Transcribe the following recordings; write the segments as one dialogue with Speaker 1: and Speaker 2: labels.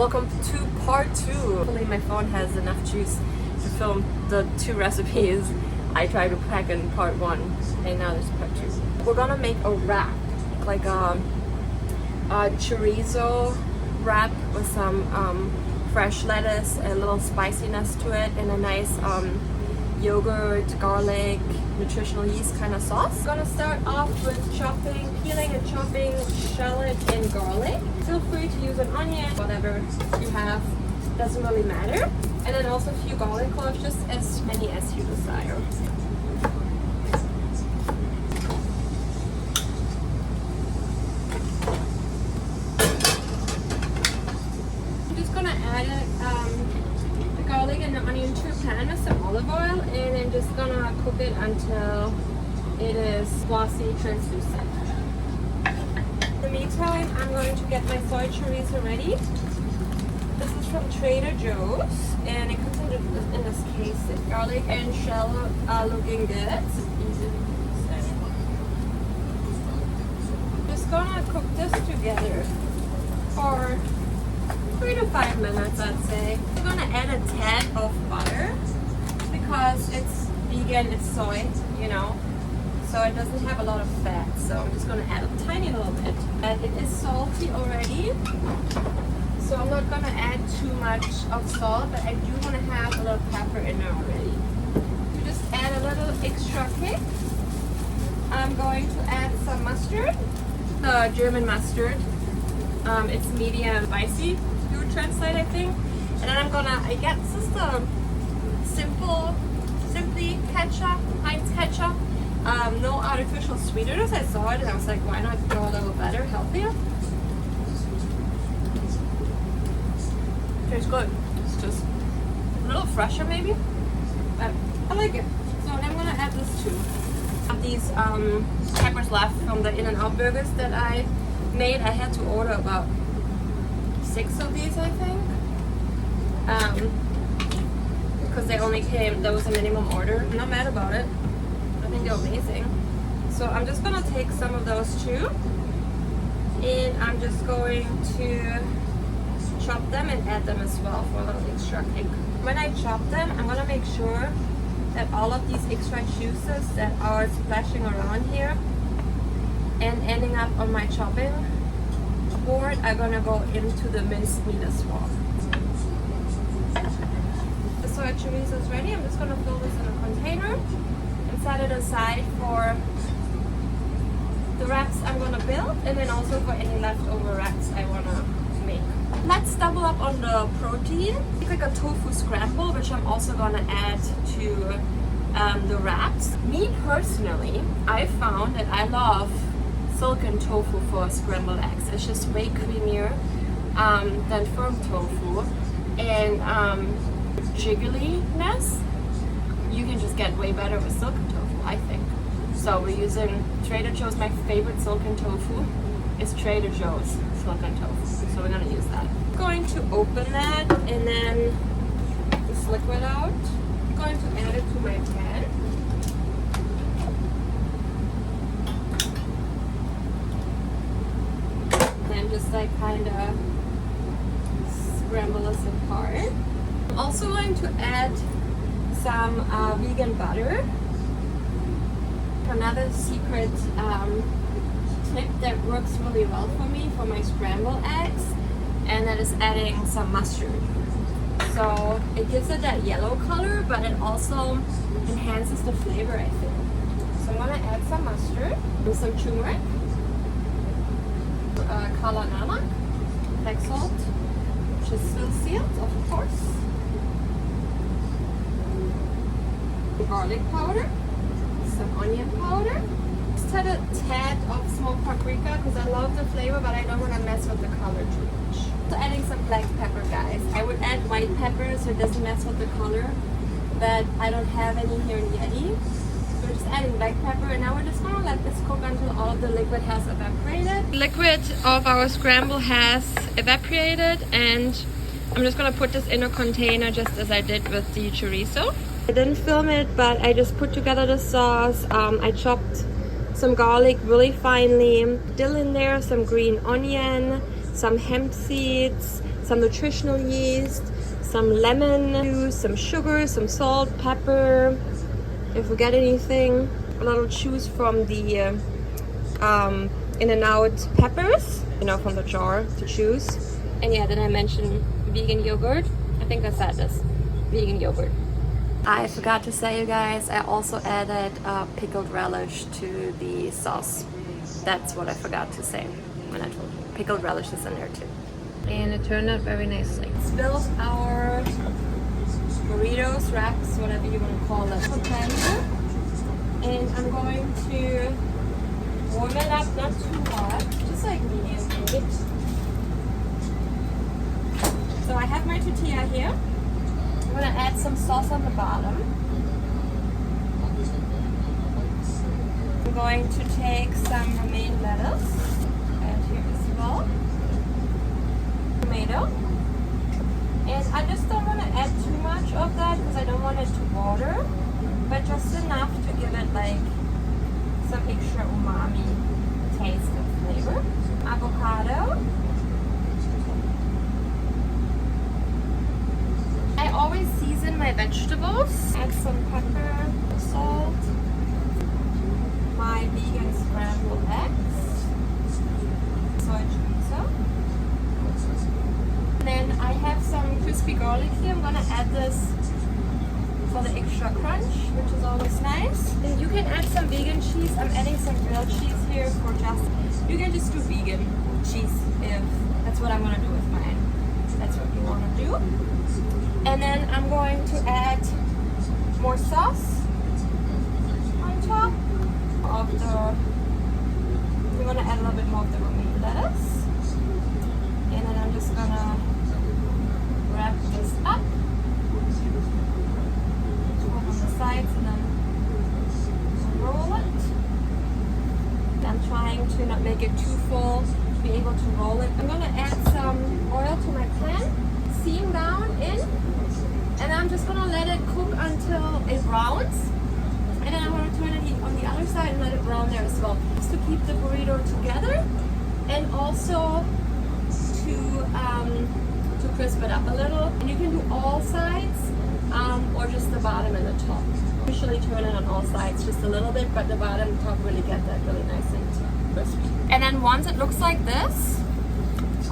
Speaker 1: Welcome to part 2. Hopefully my phone has enough juice to film the 2 recipes I tried to pack in part 1, and now there's part 2. We're gonna make a wrap, like a chorizo wrap with some fresh lettuce, a little spiciness to it, and a nice yogurt, garlic, nutritional yeast kind of sauce. I'm gonna start off with peeling and chopping shallot and garlic. Feel free to use an onion, whatever you have, doesn't really matter. And then also a few garlic cloves, just as many as you desire. I'm just gonna add the garlic and the onion to a pan with some olive oil, and I'm just gonna cook it until it is glossy, translucent. In the meantime, I'm going to get my soy chorizo ready. This is from Trader Joe's, and it comes in this case. Garlic and shallot are looking good. Just gonna cook this together for 3 to 5 minutes, I'd say. I'm gonna add a tad of butter because it's vegan, it's soy, you know, so it doesn't have a lot of fat. So I'm just gonna add a tiny little bit. And it is salty already, so I'm not gonna add too much of salt, but I do want to have a little pepper in there already. To just add a little extra kick, I'm going to add some mustard, the German mustard. It's medium spicy, you would translate, I think. And then I'm gonna, I guess this is the simply ketchup, Heinz ketchup. No artificial sweeteners. I saw it and I was like, why not go a little better, healthier? Tastes good. It's just a little fresher maybe, but I like it. So I'm gonna add this too. I have these peppers left from the In-N-Out burgers that I made. I had to order about 6 of these, I think, because they only came, there was a minimum order. I'm not mad about it. I think they're amazing. So I'm just gonna take some of those too, and I'm just going to chop them and add them as well for a little extra kick. When I chop them, I'm gonna make sure that all of these extra juices that are splashing around here and ending up on my chopping board are gonna go into the minced meat as well. The soy chorizo is ready. I'm just gonna fill this in a container and set it aside for the wraps I'm gonna build, and then also for any leftover wraps I wanna make. Let's double up on the protein. Like a tofu scramble, which I'm also gonna add to the wraps. Me personally, I found that I love silken tofu for scrambled eggs. It's just way creamier than firm tofu, and jiggliness you can just get way better with silken tofu, I think. So we're using Trader Joe's. My favorite silken tofu is Trader Joe's silken tofu, so we're gonna use that. I'm going to open that and then this liquid out. I'm going to add it to my pan. And just like kind of scramble this apart. I'm also going to add some vegan butter. Another secret tip that works really well for me for my scrambled eggs, and that is adding some mustard. So it gives it that yellow color, but it also enhances the flavor, I think. So I'm gonna add some mustard and some turmeric, kala namak, black salt, which is still sealed, of course, garlic powder, some onion powder. Just add a tad of smoked paprika because I love the flavor, but I don't want to mess with the color too much. So adding some black pepper, guys. I would add white pepper so it doesn't mess with the color, but I don't have any here in Yeti. So we're just adding black pepper, and now we're just gonna let this cook until all of the liquid has evaporated. The liquid of our scramble has evaporated, and I'm just gonna put this in a container just as I did with the chorizo. I didn't film it, but I just put together the sauce. I chopped some garlic really finely, dill in there, some green onion, some hemp seeds, some nutritional yeast, some lemon juice, some sugar, some salt, pepper. If we get anything, a little juice from the In-N-Out peppers, you know, from the jar to choose. And yeah, then I mentioned vegan yogurt. I think I said this, vegan yogurt. I forgot to say, you guys, I also added pickled relish to the sauce. That's what I forgot to say when I told you. Pickled relish is in there too. And it turned out very nicely. Let's build our burritos, wraps, whatever you want to call it. And I'm going to warm it up, not too hot, just like medium heat. So I have my tortilla here. I'm gonna add some sauce on the bottom. I'm going to take some romaine lettuce, add here as well. Tomato. And I just don't want to add too much of that because I don't want it to water, but just enough to give it like some extra umami taste and flavor. Avocado. I always season my vegetables. Add some pepper, salt, my vegan scrambled eggs, soy chorizo. And then I have some crispy garlic here. I'm gonna add this for the extra crunch, which is always nice. And you can add some vegan cheese. I'm adding some grilled cheese here for just, you can just do vegan cheese if that's what I'm gonna do with mine. That's what you wanna do. And then I'm going to add more sauce on top of the, we're gonna add a little bit more of the romaine lettuce. And then I'm just gonna wrap this up on the sides and then roll it. I'm trying to not make it too full to be able to roll it. I'm gonna add some oil to my pan, seam down in, and I'm just gonna let it cook until it browns. And then I'm gonna turn it on the other side and let it brown there as well. Just to keep the burrito together and also to crisp it up a little. And you can do all sides or just the bottom and the top. Usually turn it on all sides just a little bit, but the bottom and top really get that really nice and crispy. And then once it looks like this,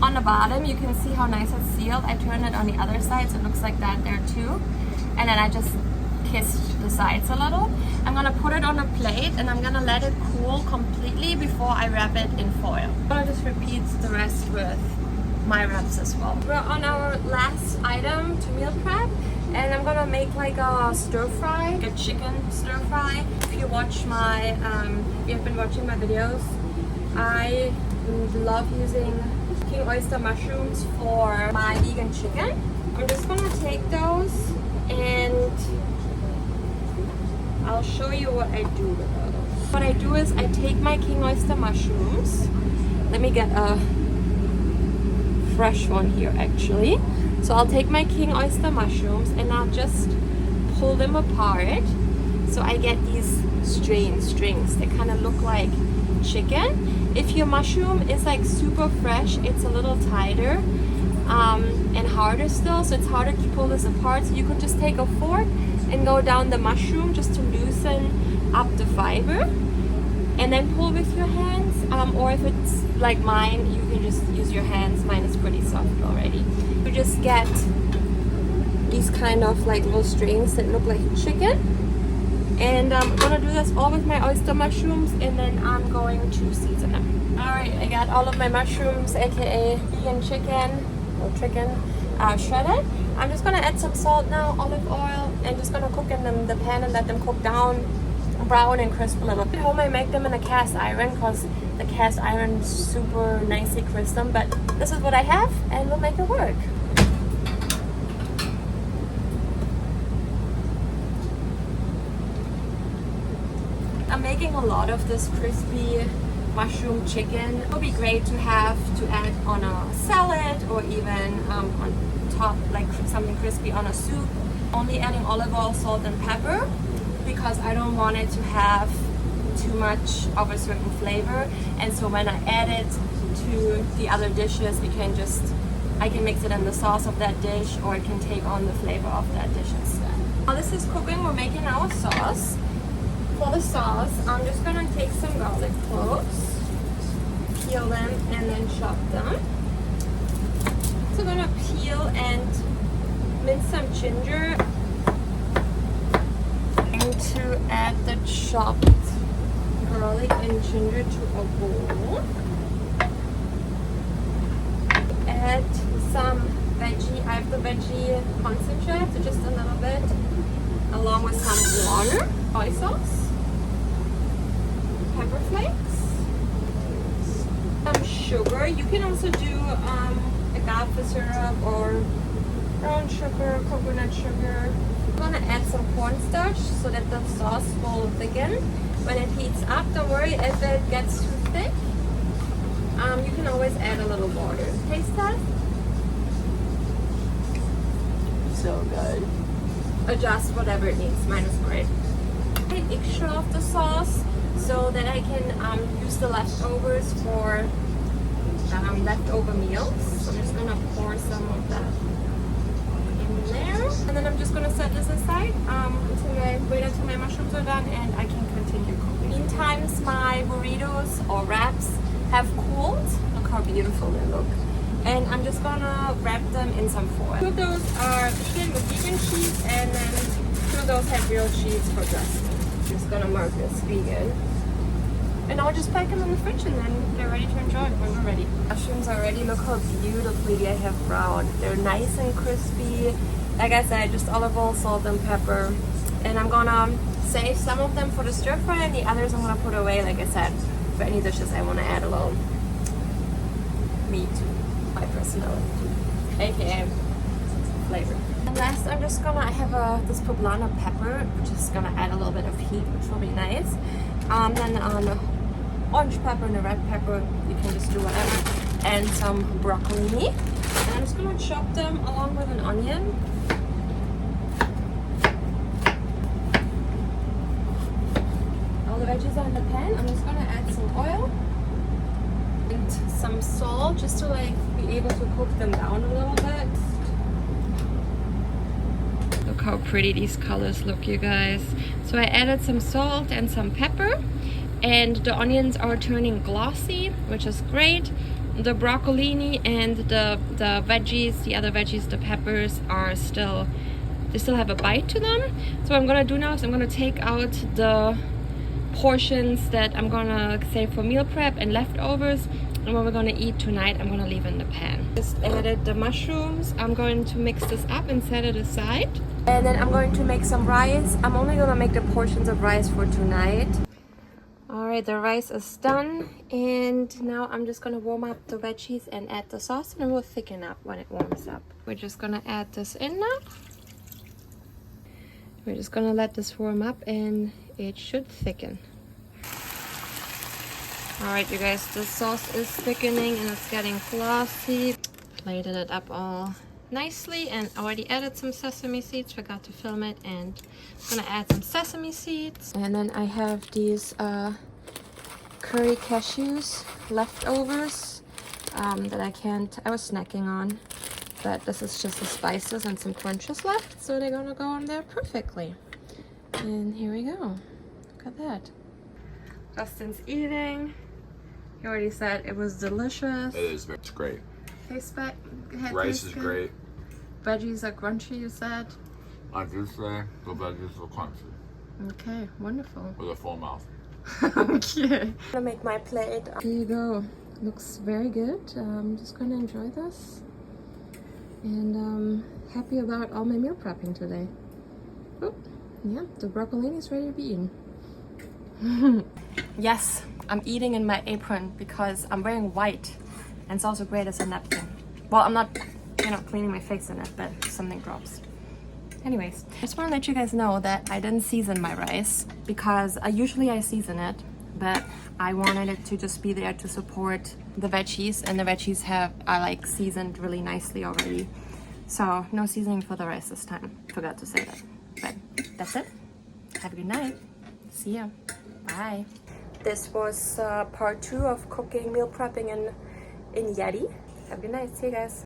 Speaker 1: on the bottom you can see how nice it's sealed. I turned it on the other side so it looks like that there too. And then I just kissed the sides a little. I'm gonna put it on a plate and I'm gonna let it cool completely before I wrap it in foil. I'm gonna just repeat the rest with my wraps as well. We're on our last item to meal prep, and I'm gonna make like a stir fry, a chicken stir fry. If you watch my, if you've been watching my videos, I love using king oyster mushrooms for my vegan chicken. I'm just gonna take those and I'll show you what I do with those. What I do is I take my king oyster mushrooms. Let me get a fresh one here actually. So I'll take my king oyster mushrooms and I'll just pull them apart. So I get these strings that kind of look like chicken. If your mushroom is like super fresh, it's a little tighter and harder still, so it's harder to pull this apart. So you could just take a fork and go down the mushroom just to loosen up the fiber and then pull with your hands, or if it's like mine, you can just use your hands. Mine is pretty soft already. You just get these kind of like little strings that look like chicken, and I'm gonna do this all with my oyster mushrooms, and then I'm going to season them. Alright, I got all of my mushrooms, aka vegan chicken shredded. I'm just gonna add some salt now, olive oil, and just gonna cook in the pan and let them cook down, brown and crisp a little. At home I make them in a cast iron because the cast iron super nicely crisps them, but this is what I have and we'll make it work. I'm making a lot of this crispy mushroom chicken. It would be great to have to add on a salad or even on top, like something crispy on a soup. Only adding olive oil, salt and pepper because I don't want it to have too much of a certain flavor, and so when I add it to the other dishes it can just I can mix it in the sauce of that dish, or it can take on the flavor of that dish instead. While this is cooking, we're making our sauce. For the sauce, I'm just gonna take some garlic cloves, peel them, and then chop them. So I'm gonna peel and mince some ginger, and to add the chopped garlic and ginger to a bowl. Add some veggie. I have the veggie concentrate, so just a little bit, along with some water, soy sauce, pepper flakes, some sugar. You can also do agave syrup or brown sugar, coconut sugar. I'm gonna add some cornstarch so that the sauce will thicken. When it heats up, don't worry if it gets too thick. You can always add a little water. Taste test. So good. Adjust whatever it needs. Mine is great. Take extra of the sauce so that I can use the leftovers for leftover meals. So I'm just gonna pour some of that in there, and then I'm just gonna set this aside wait until my mushrooms are done, and I can continue cooking. Meantime, my burritos or wraps have cooled. Look how beautiful they look. And I'm just gonna wrap them in some foil. 2 of those are vegan with vegan cheese, and then 2 of those have real cheese for dressing. I'm just gonna mark this vegan. And I'll just pack them in the fridge, and then they're ready to enjoy when we're ready. Mushrooms are ready. Look how beautifully they have browned. They're nice and crispy. Like I said, just olive oil, salt, and pepper. And I'm gonna save some of them for the stir fry, and the others I'm gonna put away, like I said, for any dishes I want to add a little meat, my personality, aka flavor. And last, I'm just gonna, I have this poblano pepper, which is gonna add a little bit of heat, which will be nice. Then orange pepper and a red pepper, you can just do whatever, and some broccoli. And I'm just gonna chop them along with an onion. All the veggies are in the pan. I'm just gonna add some oil and some salt, just to be able to cook them down a little bit. Look how pretty these colors look, you guys. So I added some salt and some pepper, and the onions are turning glossy, which is great. The broccolini and the veggies, the other veggies, the peppers are still, they still have a bite to them. So what I'm gonna do now is I'm gonna take out the portions that I'm gonna save for meal prep and leftovers, and what we're gonna eat tonight I'm gonna leave in the pan. Just added the mushrooms. I'm going to mix this up and set it aside, and then I'm going to make some rice. I'm only gonna make the portions of rice for tonight. Alright, the rice is done, and now I'm just gonna warm up the veggies and add the sauce, and it will thicken up when it warms up. We're just gonna add this in now. We're just gonna let this warm up, and it should thicken. Alright, you guys, the sauce is thickening and it's getting glossy. Plated it up all nicely and already added some sesame seeds. Forgot to film it, and I'm gonna add some sesame seeds. And then I have these curry cashews leftovers that I was snacking on, but this is just the spices and some crunches left, so they're gonna go on there perfectly. And here we go. Look at that. Justin's eating. He already said it was delicious.
Speaker 2: It is. It's great. Rice is great.
Speaker 1: Veggies are crunchy, you said.
Speaker 2: I do say the veggies are crunchy.
Speaker 1: Okay, wonderful.
Speaker 2: With a full mouth.
Speaker 1: Okay. I'm gonna make my plate. Here you go. Looks very good. I'm just gonna enjoy this. And happy about all my meal prepping today. Oh, yeah, the broccolini is ready to be eaten. Yes, I'm eating in my apron because I'm wearing white, and it's also great as a napkin. Well, I'm not, cleaning my face in it, but something drops. Anyways, I just want to let you guys know that I didn't season my rice because usually I season it, but I wanted it to just be there to support the veggies, and the veggies are like seasoned really nicely already. So no seasoning for the rice this time. Forgot to say that. But that's it. Have a good night. See ya. Bye. This was part 2 of cooking, meal prepping in Yeti. Have a good night. See you guys.